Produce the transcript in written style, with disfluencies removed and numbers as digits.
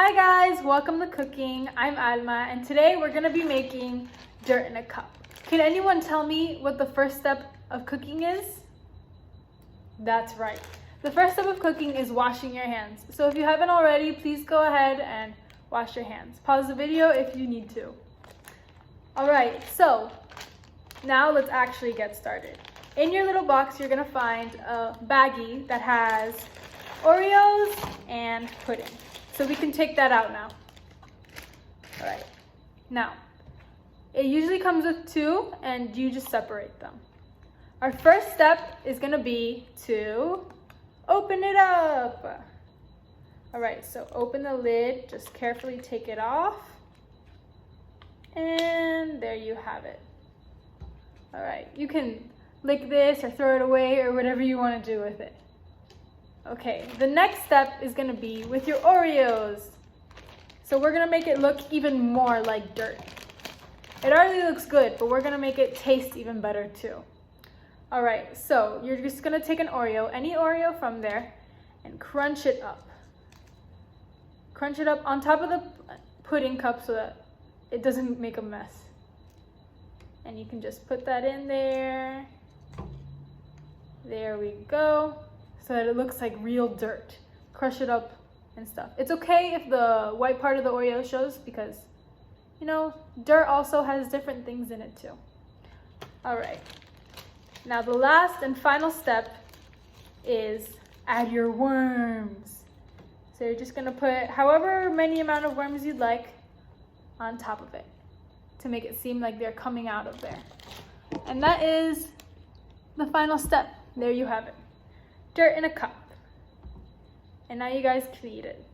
Hi guys, welcome to cooking. I'm Alma and today we're gonna be making dirt in a cup. Can anyone tell me what the first step of cooking is? That's right. The first step of cooking is washing your hands. So if you haven't already, please go ahead and wash your hands. Pause the video if you need to. All right, so now let's actually get started. In your little box, you're gonna find a baggie that has Oreos and pudding. So we can take that out now. All right, now, it usually comes with two and you just separate them. Our first step is gonna be to open it up. All right, so open the lid, just carefully take it off. And there you have it. All right, you can lick this or throw it away or whatever you wanna do with it. Okay, the next step is gonna be with your Oreos. So we're gonna make it look even more like dirt. It already looks good, but we're gonna make it taste even better too. All right, so you're just gonna take an Oreo, any Oreo from there, and crunch it up. Crunch it up on top of the pudding cup so that it doesn't make a mess. And you can just put that in there. There we go. So that it looks like real dirt. Crush it up and stuff. It's okay if the white part of the Oreo shows because, you know, dirt also has different things in it too. All right. Now the last and final step is add your worms. So you're just gonna put however many amount of worms you'd like on top of it to make it seem like they're coming out of there. And that is the final step. There you have it. Dirt in a cup. And now you guys can eat it.